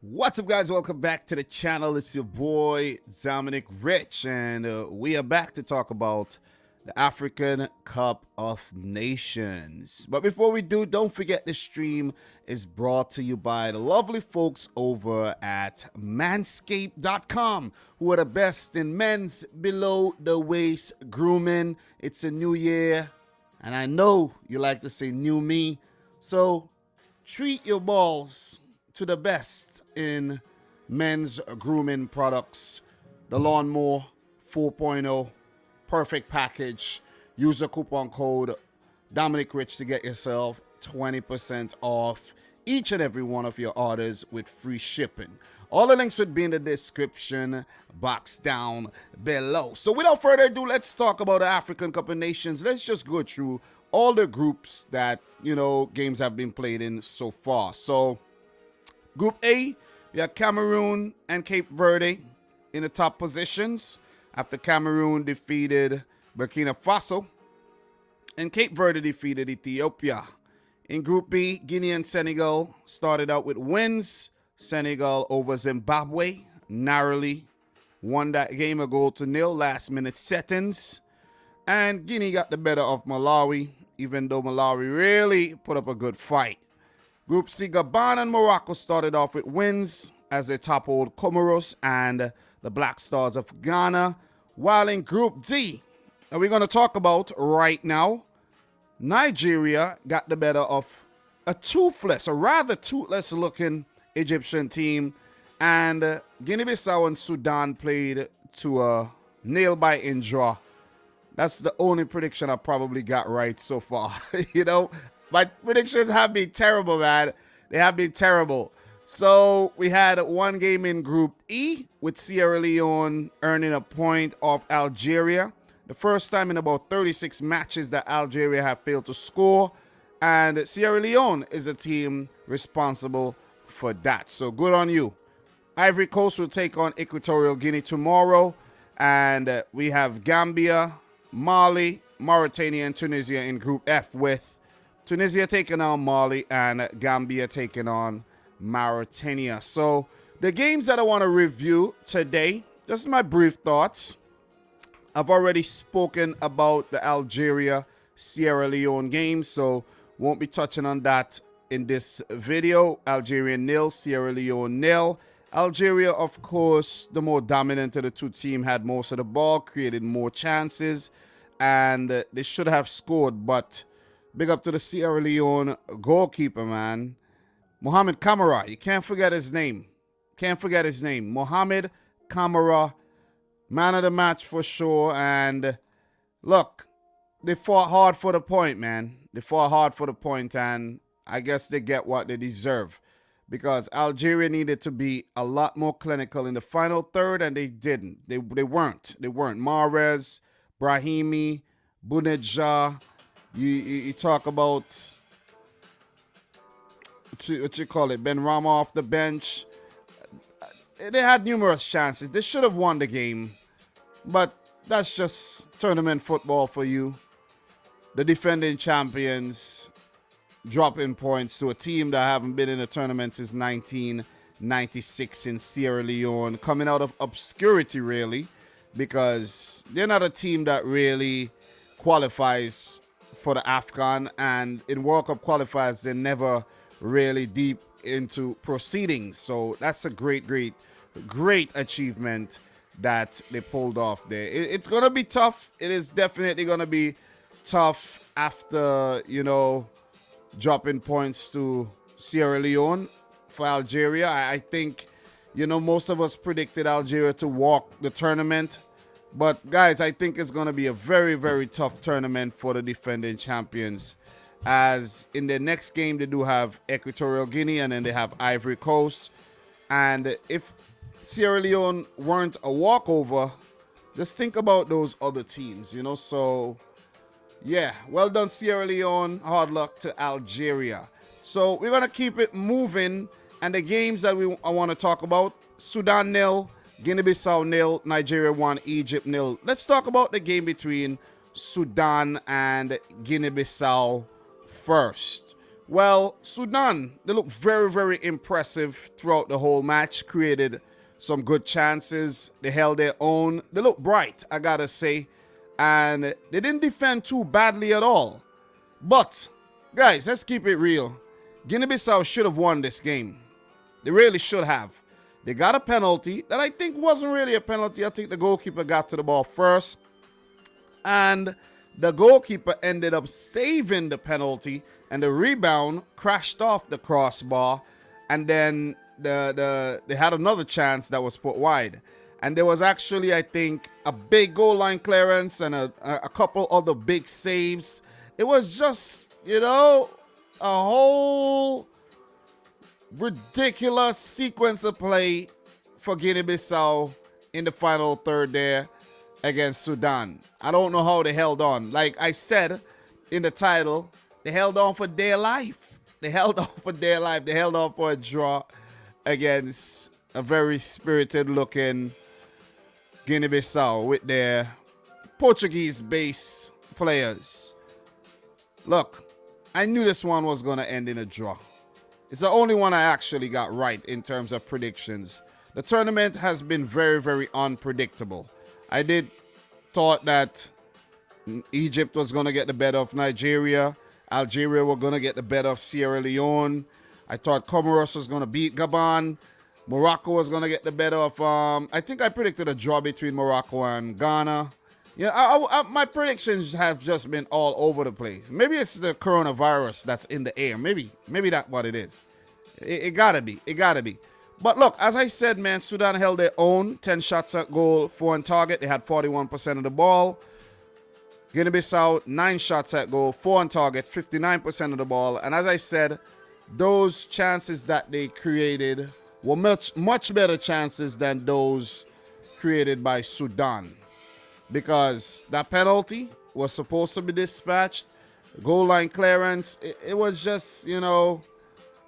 What's up, guys? Welcome back to the channel. It's your boy Dominic Rich, and we are back to talk about the African Cup of Nations. But before we do, don't forget the stream is brought to you by the lovely folks over at manscaped.com, who are the best in men's below the waist grooming. It's a new year, and I know you like to say new me, so treat your balls to the best in men's grooming products. The Lawnmower 4.0 perfect package. Use the coupon code Dominic Rich to get yourself 20% off each and every one of your orders with free shipping. All the links would be in the description box down below. So without further ado, let's talk about the African Cup of Nations. Let's just go through all the groups that, games have been played in so far. So Group A, we have Cameroon and Cape Verde in the top positions after Cameroon defeated Burkina Faso and Cape Verde defeated Ethiopia. In Group B, Guinea and Senegal started out with wins. Senegal over Zimbabwe narrowly won that game a goal to nil, last minute settings. And Guinea got the better of Malawi, even though Malawi really put up a good fight. Group C, Gabon and Morocco started off with wins as they toppled Comoros and the Black Stars of Ghana. While in Group D, that we're going to talk about right now, Nigeria got the better of a rather toothless looking Egyptian team. And Guinea-Bissau and Sudan played to a nail-biting draw. That's the only prediction I probably got right so far. My predictions have been terrible, man. They have been terrible. So we had one game in Group E with Sierra Leone earning a point off Algeria. The first time in about 36 matches that Algeria have failed to score. And Sierra Leone is a team responsible for that. So good on you. Ivory Coast will take on Equatorial Guinea tomorrow. And we have Gambia, Mali, Mauritania, and Tunisia in Group F, with Tunisia taking on Mali and Gambia taking on Mauritania. So the games that I want to review today, just my brief thoughts. I've already spoken about the Algeria-Sierra Leone game, so won't be touching on that in this video. Algeria 0, Sierra Leone 0. Algeria, of course, the more dominant of the two teams, had most of the ball, created more chances, and they should have scored, but big up to the Sierra Leone goalkeeper, man. Mohamed Kamara. You can't forget his name. Mohamed Kamara, man of the match for sure. And look, they fought hard for the point, man. And I guess they get what they deserve. Because Algeria needed to be a lot more clinical in the final third, and they didn't. They weren't. Mahrez, Brahimi, Bounedjah. You talk about, what you call it, Ben Rama off the bench. They had numerous chances. They should have won the game. But that's just tournament football for you. The defending champions dropping points to a team that haven't been in a tournament since 1996 in Sierra Leone. Coming out of obscurity, really. Because they're not a team that really qualifies for the AFCON, and in World Cup qualifiers, they're never really deep into proceedings. So that's a great achievement that they pulled off there. It's going to be tough. It is definitely going to be tough after, dropping points to Sierra Leone for Algeria. I think, most of us predicted Algeria to walk the tournament. But, guys, I think it's going to be a very, very tough tournament for the defending champions. As in the next game, they do have Equatorial Guinea, and then they have Ivory Coast. And if Sierra Leone weren't a walkover, just think about those other teams, So, yeah, well done, Sierra Leone. Hard luck to Algeria. So, we're going to keep it moving. And the games that I want to talk about, Sudan 0. Guinea-Bissau 0, Nigeria 1, Egypt 0. Let's talk about the game between Sudan and Guinea-Bissau first. Well, Sudan, they look very, very impressive throughout the whole match, created some good chances. They held their own. They look bright, I gotta say. And they didn't defend too badly at all. But, guys, let's keep it real. Guinea-Bissau should have won this game. They really should have. They got a penalty that I think wasn't really a penalty. I think the goalkeeper got to the ball first. And the goalkeeper ended up saving the penalty, and the rebound crashed off the crossbar, and then they had another chance that was put wide. And there was actually, I think, a big goal line clearance and a couple other big saves. It was just, a whole ridiculous sequence of play for Guinea-Bissau in the final third there against Sudan. I don't know how they held on. Like I said in the title, they held on for dear life. They held on for dear life. They held on for a draw against a very spirited-looking Guinea-Bissau with their Portuguese-based players. Look, I knew this one was going to end in a draw. It's the only one I actually got right in terms of predictions. The tournament has been very, very unpredictable. I did thought that Egypt was going to get the better of Nigeria. Algeria were going to get the better of Sierra Leone. I thought Comoros was going to beat Gabon. Morocco was going to get the better of, I think I predicted a draw between Morocco and Ghana. Yeah, my predictions have just been all over the place. Maybe it's the coronavirus that's in the air. Maybe that's what it is. It gotta be. It gotta be. But look, as I said, man, Sudan held their own. 10 shots at goal, 4 on target. They had 41% of the ball. Guinea-Bissau, 9 shots at goal, 4 on target, 59% of the ball. And as I said, those chances that they created were much better chances than those created by Sudan. Because that penalty was supposed to be dispatched. Goal line clearance, it was just,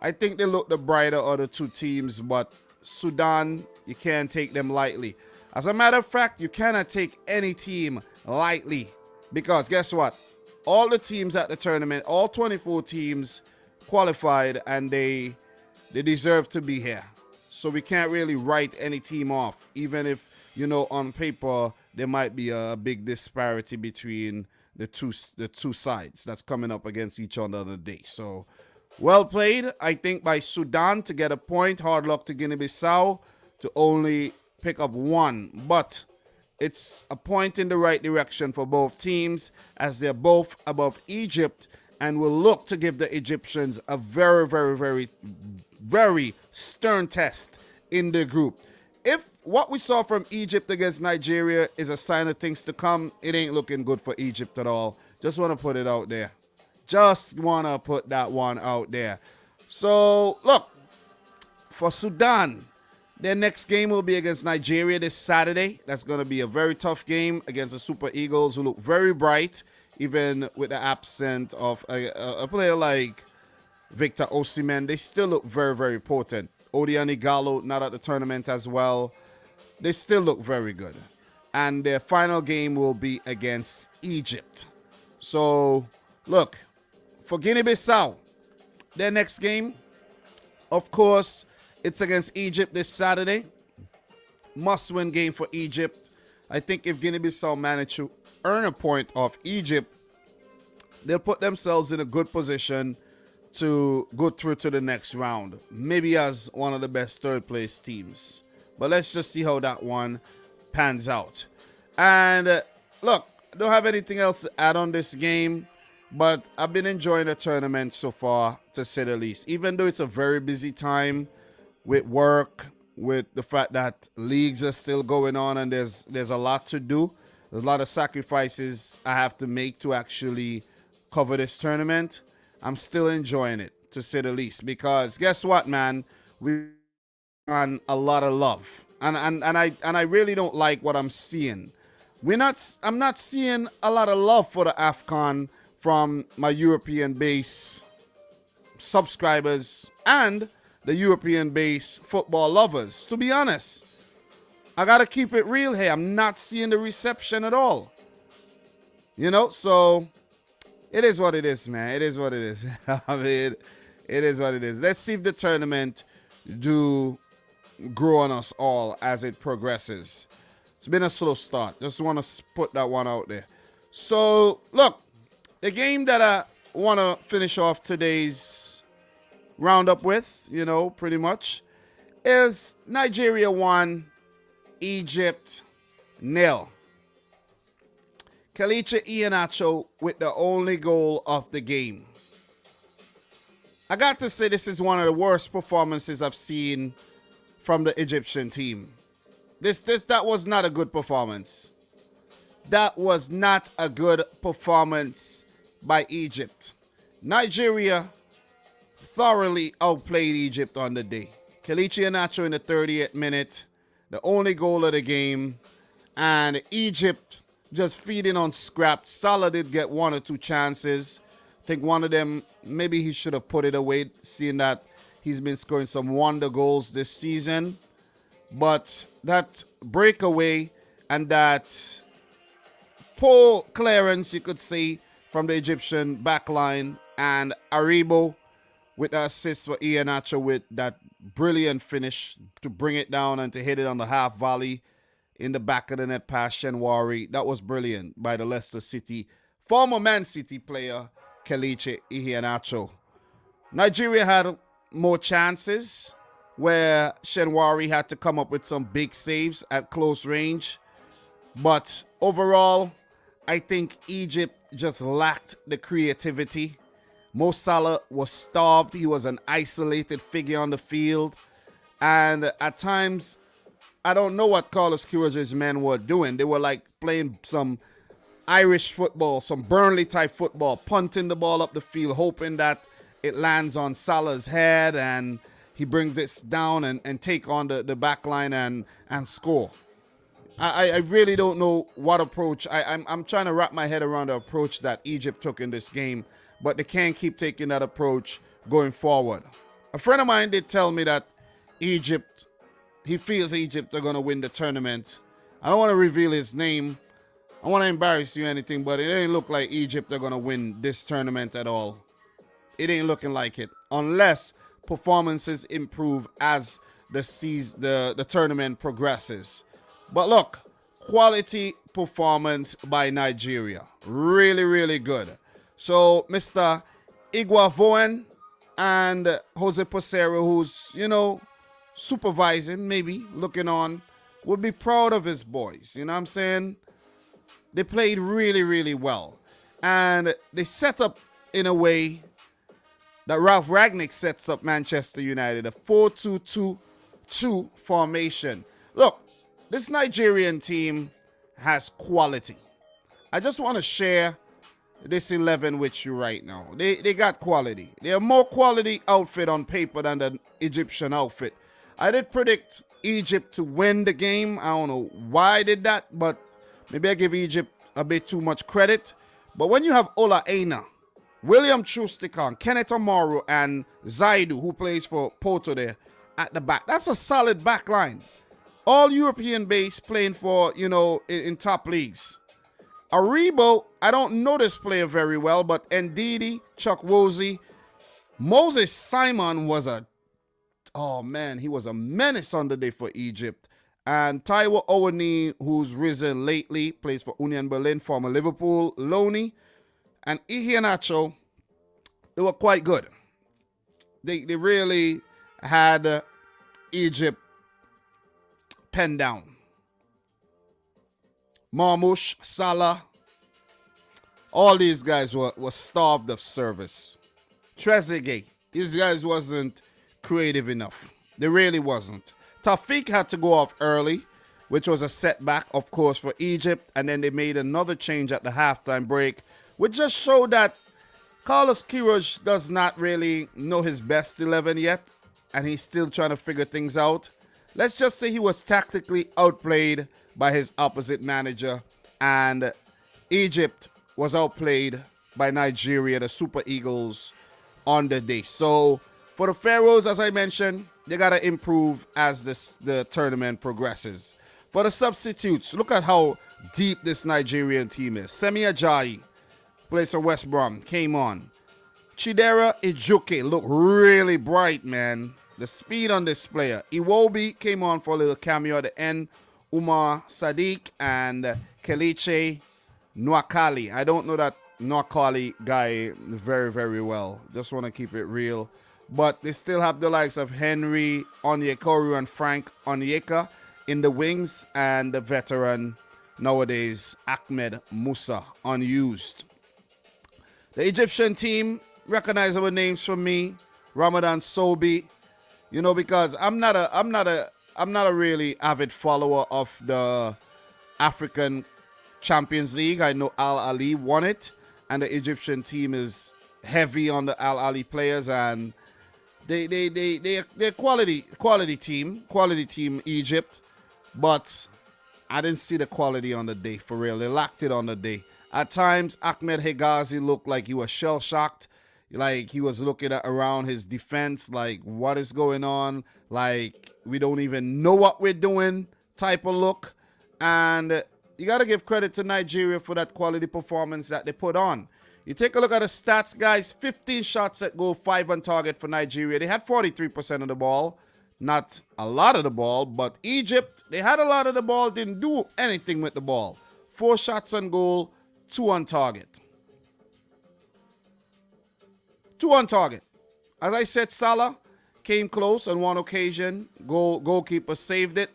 I think they looked the brighter of the two teams, but Sudan, you can't take them lightly. As a matter of fact, you cannot take any team lightly, because guess what? All the teams at the tournament, all 24 teams qualified, and they deserve to be here. So we can't really write any team off, even if, on paper, there might be a big disparity between the two sides that's coming up against each other today. So, well played, I think, by Sudan to get a point. Hard luck to Guinea-Bissau to only pick up 1. But it's a point in the right direction for both teams, as they're both above Egypt and will look to give the Egyptians a very, very, very, very stern test in the group. If what we saw from Egypt against Nigeria is a sign of things to come, it ain't looking good for Egypt at all. Just want to put it out there. Just want to put that one out there. So, look, for Sudan, their next game will be against Nigeria this Saturday. That's going to be a very tough game against the Super Eagles, who look very bright, even with the absence of a player like Victor Osimhen. They still look very, very potent. Odion Igalo not at the tournament as well. They still look very good. And their final game will be against Egypt. So, look, for Guinea-Bissau, their next game, of course, it's against Egypt this Saturday. Must-win game for Egypt. I think if Guinea-Bissau manage to earn a point off Egypt, they'll put themselves in a good position to go through to the next round, maybe as one of the best third-place teams. But let's just see how that one pans out. And look, I don't have anything else to add on this game, but I've been enjoying the tournament so far, to say the least. Even though it's a very busy time with work, with the fact that leagues are still going on and there's a lot to do. There's a lot of sacrifices I have to make to actually cover this tournament. I'm still enjoying it, to say the least, because guess what, man? We on a lot of love, and I really don't like what I'm seeing. I'm not seeing a lot of love for the AFCON from my European base subscribers and the European base football lovers. To be honest, I gotta keep it real here. I'm not seeing the reception at all. So it is what it is, man. It is what it is. I mean, It is what it is. Let's see if the tournament do grow on us all as it progresses. It's been a slow start. Just want to put that one out there. So, look, the game that I want to finish off today's roundup with, pretty much, is Nigeria 1, Egypt 0. Kelechi Iheanacho with the only goal of the game. I got to say this is one of the worst performances I've seen from the Egyptian team. That was not a good performance. That was not a good performance by Egypt. Nigeria thoroughly outplayed Egypt on the day. Kelechi Iheanacho in the 38th minute, the only goal of the game, and Egypt just feeding on scraps. Salah did get one or two chances. I think one of them, maybe he should have put it away, seeing that he's been scoring some wonder goals this season. But that breakaway and that poor clearance, you could say, from the Egyptian backline, and Aribo with the assist for Iheanacho with that brilliant finish to bring it down and to hit it on the half volley in the back of the net past Shenwari. That was brilliant by the Leicester City, former Man City player, Kelechi Iheanacho. Nigeria had more chances where Shenwari had to come up with some big saves at close range. But overall, I think Egypt just lacked the creativity. Mo Salah was starved. He was an isolated figure on the field. And at times, I don't know what Carlos Queiroz's men were doing. They were like playing some Irish football, some Burnley-type football, punting the ball up the field, hoping that it lands on Salah's head and he brings it down and take on the back line and score. I really don't know what approach. I'm trying to wrap my head around the approach that Egypt took in this game, but they can't keep taking that approach going forward. A friend of mine did tell me that he feels Egypt are going to win the tournament. I don't want to reveal his name. I want to embarrass you or anything, but it ain't look like Egypt are going to win this tournament at all. It ain't looking like it, unless performances improve as the tournament progresses. But look, quality performance by Nigeria. Really, really good. So Mr. Iguavoen and Jose Posero, who's, supervising, maybe looking on, would be proud of his boys. You know what I'm saying? They played really, really well. And they set up in a way that Ralph Rangnick sets up Manchester United, a 4-2-2-2 formation. Look, this Nigerian team has quality. I just want to share this 11 with you right now. They got quality. They have more quality outfit on paper than the Egyptian outfit. I did predict Egypt to win the game. I don't know why I did that, but maybe I give Egypt a bit too much credit. But when you have Ola Aina, William Troost-Ekong, Kenneth Amaru, and Zaidu, who plays for Porto there at the back, that's a solid back line. All European base playing for, in top leagues. Aribo, I don't know this player very well, but Ndidi, Chukwueze, Moses Simon was he was a menace on the day for Egypt. And Taiwo Owoni, who's risen lately, plays for Union Berlin, former Liverpool, Leone, and Iheanacho, they were quite good. They really had Egypt penned down. Marmoush, Salah, all these guys were starved of service. Trezeguet, these guys wasn't creative enough. They really wasn't. Taufik had to go off early, which was a setback, of course, for Egypt. And then they made another change at the halftime break, which just showed that Carlos Queiroz does not really know his best 11 yet. And he's still trying to figure things out. Let's just say he was tactically outplayed by his opposite manager. And Egypt was outplayed by Nigeria, the Super Eagles, on the day. So for the Pharaohs, as I mentioned, they got to improve as the tournament progresses. For the substitutes, look at how deep this Nigerian team is. Semi Ajayi, plays for West Brom, came on. Chidera Ijuke look really bright, man. The speed on this player. Iwobi came on for a little cameo at the end. Umar Sadiq and Kelechi Nwakali. I don't know that Nwakali guy very, very well. Just want to keep it real. But they still have the likes of Henry Onyekuru and Frank Onyeka in the wings, and the veteran nowadays, Ahmed Musa, unused. The Egyptian team, recognizable names for me. Ramadan Sobi, you know, because I'm not a really avid follower of the African Champions League. I know Al Ali won it, and the Egyptian team is heavy on the Al Ali players, and they're quality team Egypt, but I didn't see the quality on the day for real. They lacked it on the day. At times, Ahmed Hegazi looked like he was shell-shocked, like he was looking around his defense, like what is going on, like we don't even know what we're doing type of look. And you got to give credit to Nigeria for that quality performance that they put on. You take a look at the stats, guys. 15 shots at goal, 5 on target for Nigeria. They had 43% of the ball. Not a lot of the ball, but Egypt, they had a lot of the ball, didn't do anything with the ball. 4 shots on goal, 2 on target. 2 on target. As I said, Salah came close on one occasion. Goalkeeper saved it.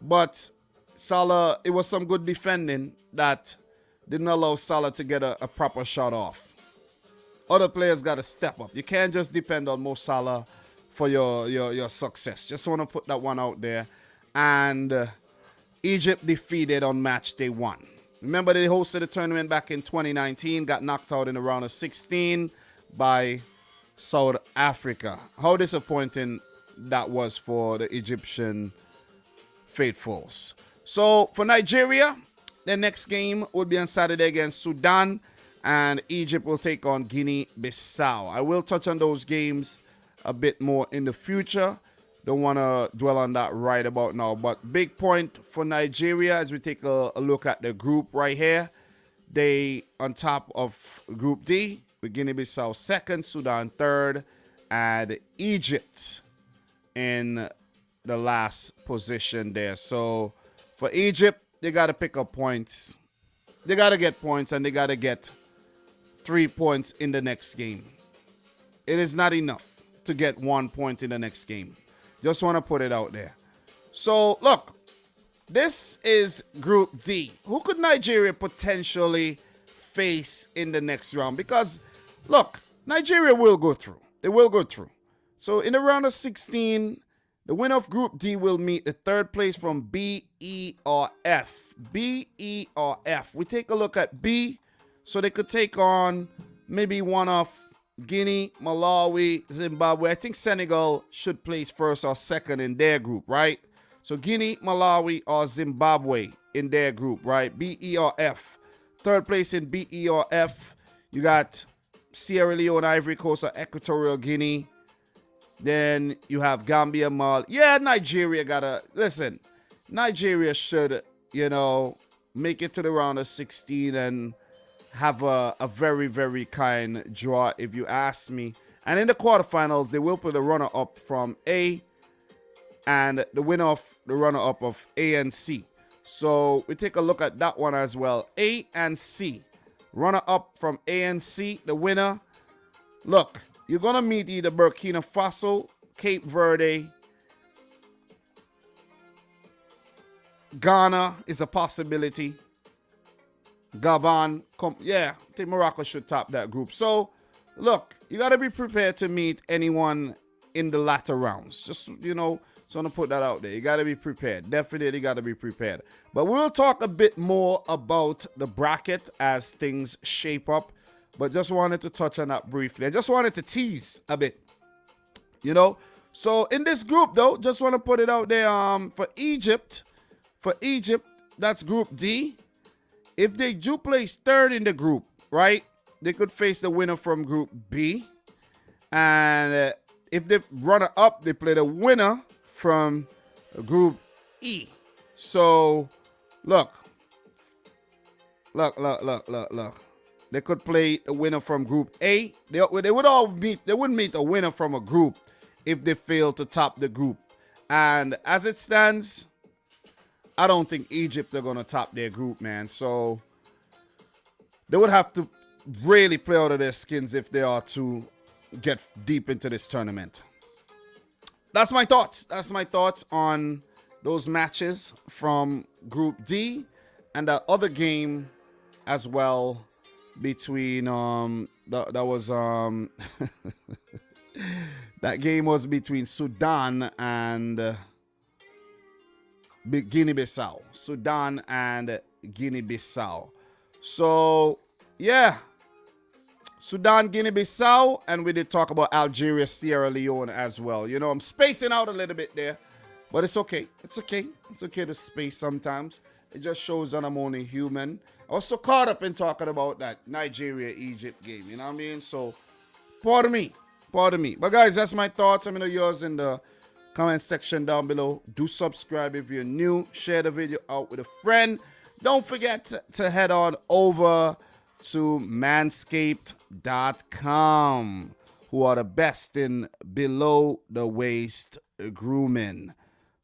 But Salah, it was some good defending that didn't allow Salah to get a proper shot off. Other players got to step up. You can't just depend on Mo Salah for your success. Just want to put that one out there. And Egypt defeated on match day 1. Remember, they hosted the tournament back in 2019, got knocked out in the round of 16 by South Africa. How disappointing that was for the Egyptian faithfuls. So for Nigeria, their next game would be on Saturday against Sudan, and Egypt will take on Guinea-Bissau. I will touch on those games a bit more in the future. Don't want to dwell on that right about now. But big point for Nigeria as we take a look at the group right here. They on top of Group D with Guinea-Bissau second, Sudan third, and Egypt in the last position there. So for Egypt, they got to pick up points. They got to get points, and they got to get 3 points in the next game. It is not enough to get 1 point in the next game. Just want to put it out there. So, look, this is Group D. Who could Nigeria potentially face in the next round? Because, look, Nigeria will go through. They will go through. So, in the round of 16, the winner of Group D will meet the third place from B, E, or F. B, E, or F. We take a look at B, so they could take on maybe one of Guinea, Malawi, Zimbabwe. I think Senegal should place first or second in their group, right? So Guinea, Malawi, or Zimbabwe in their group, right? B, E, or F. Third place in B, E, or F. You got Sierra Leone, Ivory Coast, or Equatorial Guinea. Then you have Gambia, Mali. Yeah, Nigeria gotta, listen, Nigeria should, make it to the round of 16 and have a very, very kind draw, if you ask me. And in the quarterfinals, they will put the runner-up from A and the winner of the runner-up of A and C. So we take a look at that one as well. A and C. Runner-up from A and C, the winner. Look, you're going to meet either Burkina Faso, Cape Verde, Ghana is a possibility. Gabon, I think Morocco should top that group. So, look, you got to be prepared to meet anyone in the latter rounds. Just, so I'm going to put that out there. You got to be prepared. Definitely got to be prepared. But we'll talk a bit more about the bracket as things shape up. But just wanted to touch on that briefly. I just wanted to tease a bit, So, in this group, though, just want to put it out there for Egypt, that's Group D. If they do place third in the group, right, they could face the winner from Group B. And if they runner up, they play the winner from Group E. So, look. They could play a winner from Group A. They would all meet. They wouldn't meet a winner from a group if they fail to top the group. And as it stands, I don't think Egypt are going to top their group, man. So they would have to really play out of their skins if they are to get deep into this tournament. That's my thoughts. That's my thoughts on those matches from Group D and that other game as well between that game was between Sudan and Guinea-Bissau. Sudan and Guinea-Bissau. So, yeah. Sudan, Guinea-Bissau, and we did talk about Algeria, Sierra Leone as well. You know, I'm spacing out a little bit there, but it's okay. It's okay. It's okay to space sometimes. It just shows that I'm only human. I was so caught up in talking about that Nigeria-Egypt game, you know what I mean? So, pardon me. Pardon me. But guys, that's my thoughts. Let me know yours in the comment section down below. Do subscribe if you're new. Share the video out with a friend. Don't forget to head on over to manscaped.com, who are the best in below the waist grooming.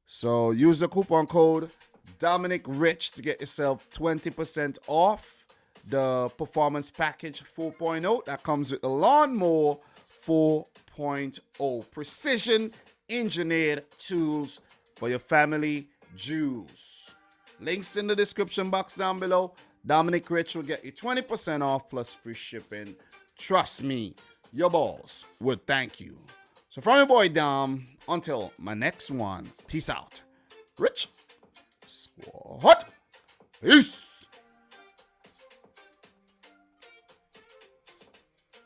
So use the coupon code Dominic Rich to get yourself 20% off the Performance Package 4.0 that comes with the Lawnmower 4.0. Precision engineered tools for your family jewels. Links in the description box down below. Dominic Rich will get you 20% off plus free shipping. Trust me, your balls would thank you. So from your boy Dom, until my next one, peace out. Rich Squad. Peace.